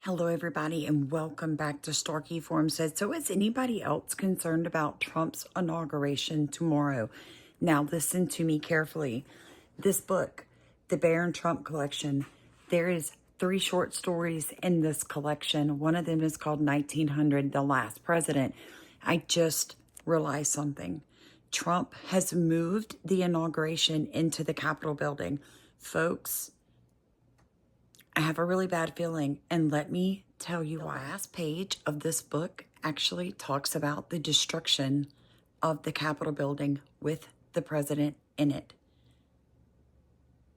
Hello, everybody, and welcome back to Starkey Forum Said. So is anybody else concerned about Trump's inauguration tomorrow? Now, listen to me carefully. This book, the Barron Trump Collection, there is 3 short stories in this collection. One of them is called 1900, The Last President. I just realized something. Trump has moved the inauguration into the Capitol building. Folks, I have a really bad feeling, and let me tell you why. The last page of this book actually talks about the destruction of the Capitol building with the president in it.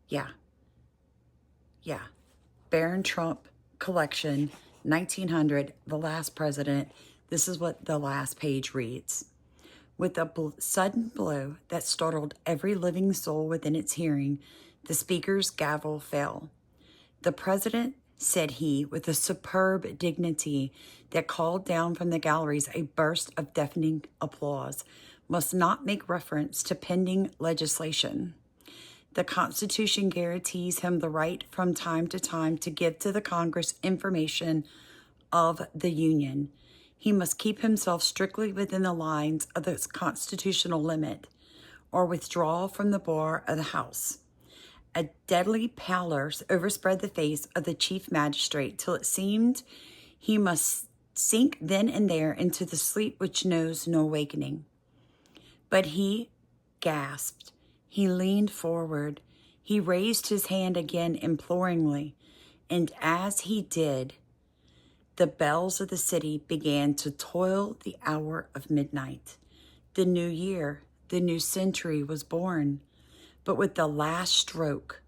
Yeah. Barron Trump Collection, 1900, The Last President. This is what the last page reads. With a sudden blow that startled every living soul within its hearing, the speaker's gavel fell. The president, said he, with a superb dignity that called down from the galleries a burst of deafening applause, must not make reference to pending legislation. The Constitution guarantees him the right from time to time to give to the Congress information of the Union. He must keep himself strictly within the lines of the constitutional limit or withdraw from the bar of the House. A deadly pallor overspread the face of the chief magistrate till it seemed he must sink then and there into the sleep which knows no awakening. But he gasped. He leaned forward. He raised his hand again imploringly. And as he did, the bells of the city began to toll the hour of midnight. The new year, the new century was born. But with the last stroke,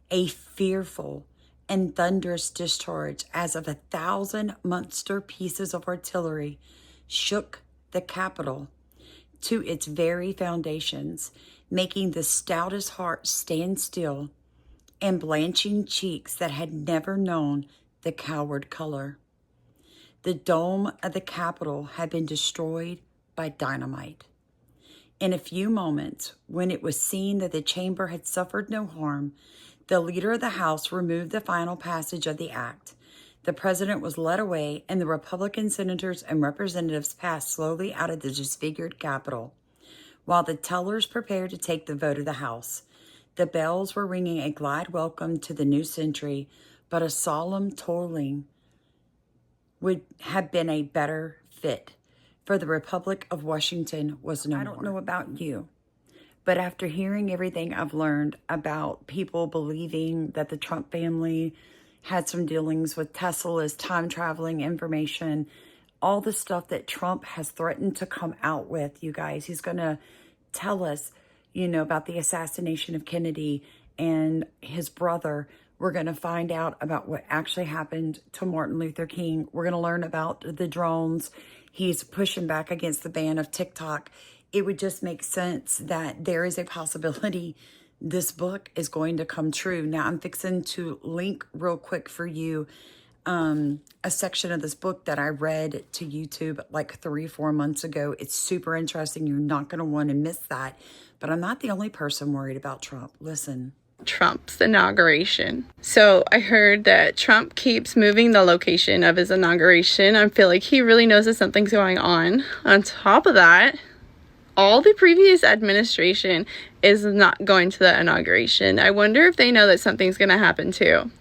a fearful and thunderous discharge as of 1,000 monster pieces of artillery shook the Capitol to its very foundations, making the stoutest heart stand still and blanching cheeks that had never known the coward color. The dome of the Capitol had been destroyed by dynamite. In a few moments, when it was seen that the chamber had suffered no harm, the leader of the House removed the final passage of the act. The president was led away, and the Republican senators and representatives passed slowly out of the disfigured Capitol, while the tellers prepared to take the vote of the House. The bells were ringing a glad welcome to the new century, but a solemn tolling would have been a better fit. For the Republic of Washington was no more. I don't know about you, but after hearing everything I've learned about people believing that the Trump family had some dealings with Tesla's time-traveling information, all the stuff that Trump has threatened to come out with, you guys, he's going to tell us, about the assassination of Kennedy and his brother. We're going to find out about what actually happened to Martin Luther King. We're going to learn about the drones. He's pushing back against the ban of TikTok. It would just make sense that there is a possibility this book is going to come true. Now, I'm fixing to link real quick for you a section of this book that I read to YouTube like 3-4 months ago. It's super interesting. You're not going to want to miss that. But I'm not the only person worried about Trump. Listen. Trump's inauguration. So I heard that Trump keeps moving the location of his inauguration. I feel like he really knows that something's going on. On top of that, all the previous administration is not going to the inauguration. I wonder if they know that something's going to happen too.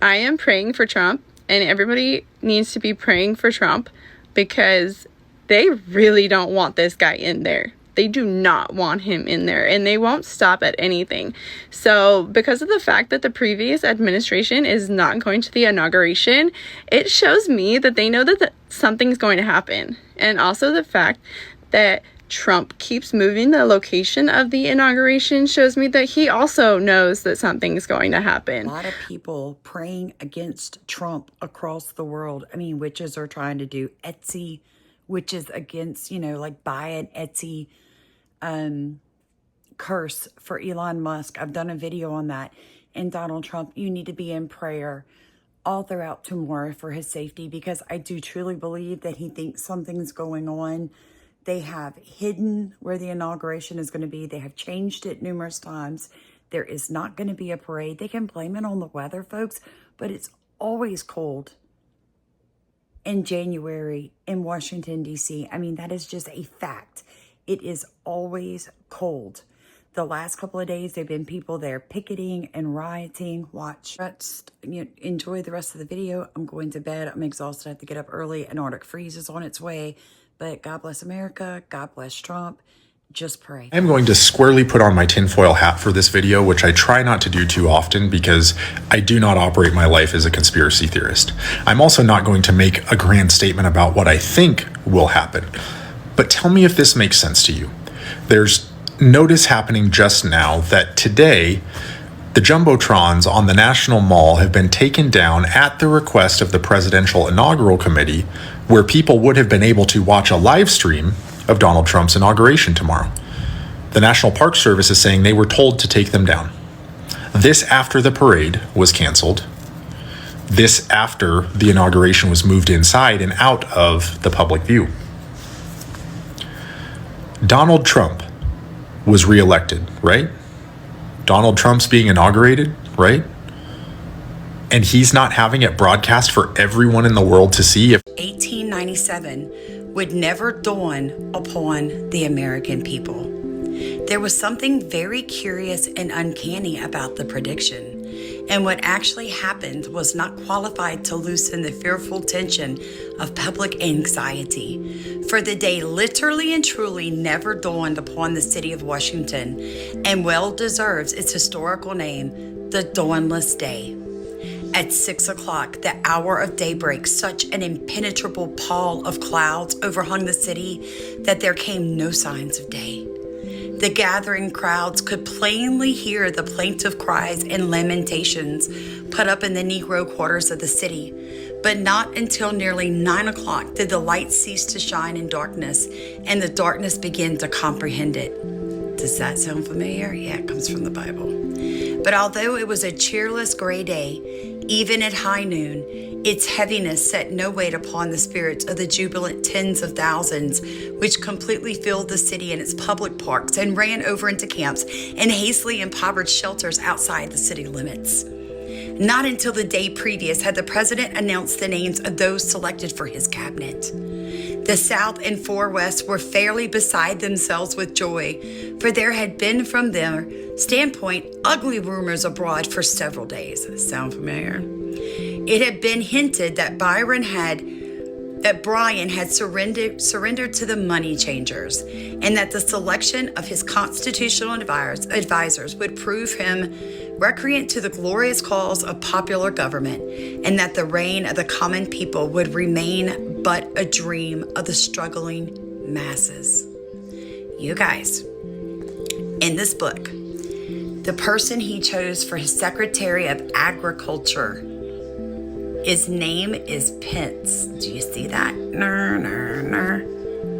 I am praying for Trump, and everybody needs to be praying for Trump because they really don't want this guy in there. They do not want him in there, and they won't stop at anything. So because of the fact that the previous administration is not going to the inauguration, it shows me that they know that something's going to happen. And also the fact that Trump keeps moving the location of the inauguration shows me that he also knows that something's going to happen. A lot of people praying against Trump across the world. I mean, witches are trying to do Etsy, witches against, like buy an Etsy curse for Elon Musk. I've done a video on that. And Donald Trump, you need to be in prayer all throughout tomorrow for his safety, because I do truly believe that he thinks something's going on. They have hidden where the inauguration is going to be. They have changed it numerous times. There is not going to be a parade. They can blame it on the weather, folks, but it's always cold in January in Washington, D.C. I mean, that is just a fact. It is always cold. The last couple of days, there have been people there picketing and rioting. Watch. Enjoy the rest of the video. I'm going to bed. I'm exhausted. I have to get up early. An Arctic freeze is on its way. But God bless America. God bless Trump. Just pray. I'm going to squarely put on my tinfoil hat for this video, which I try not to do too often because I do not operate my life as a conspiracy theorist. I'm also not going to make a grand statement about what I think will happen. But tell me if this makes sense to you. There's notice happening just now that today, the Jumbotrons on the National Mall have been taken down at the request of the Presidential Inaugural Committee, where people would have been able to watch a live stream of Donald Trump's inauguration tomorrow. The National Park Service is saying they were told to take them down. This after the parade was canceled. This after the inauguration was moved inside and out of the public view. Donald Trump was reelected, right? Donald Trump's being inaugurated, right? And he's not having it broadcast for everyone in the world to see. 1897 would never dawn upon the American people. There was something very curious and uncanny about the prediction. And what actually happened was not qualified to loosen the fearful tension of public anxiety. For the day literally and truly never dawned upon the city of Washington, and well deserves its historical name, the Dawnless Day. At 6 o'clock, the hour of daybreak, such an impenetrable pall of clouds overhung the city that there came no signs of day. The gathering crowds could plainly hear the plaintive cries and lamentations put up in the Negro quarters of the city, but not until nearly 9 o'clock did the light cease to shine in darkness and the darkness begin to comprehend it. Does that sound familiar? Yeah, it comes from the Bible. But although it was a cheerless gray day, even at high noon, its heaviness set no weight upon the spirits of the jubilant tens of thousands, which completely filled the city and its public parks and ran over into camps and hastily impoverished shelters outside the city limits. Not until the day previous had the president announced the names of those selected for his cabinet. The South and Far West were fairly beside themselves with joy, for there had been from their standpoint ugly rumors abroad for several days. Sound familiar? It had been hinted that Brian had surrendered to the money changers, and that the selection of his constitutional advisors would prove him recreant to the glorious cause of popular government, and that the reign of the common people would remain but a dream of the struggling masses. You guys, in this book, the person he chose for his Secretary of Agriculture, his name is Pence. Do you see that?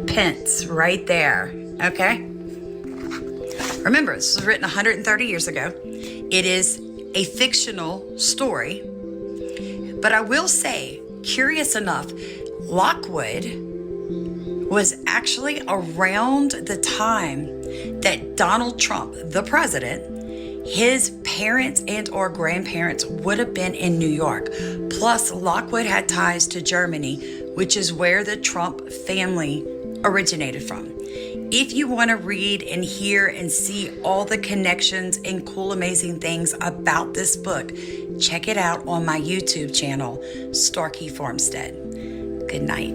Pence, right there. Okay? Remember, this was written 130 years ago. It is a fictional story. But I will say, curious enough, Lockwood was actually around the time that Donald Trump, the president, his parents and or grandparents would have been in New York. Plus, Lockwood had ties to Germany, which is where the Trump family originated from. If you want to read and hear and see all the connections and cool, amazing things about this book, check it out on my YouTube channel, Starkey Farmstead. Good night.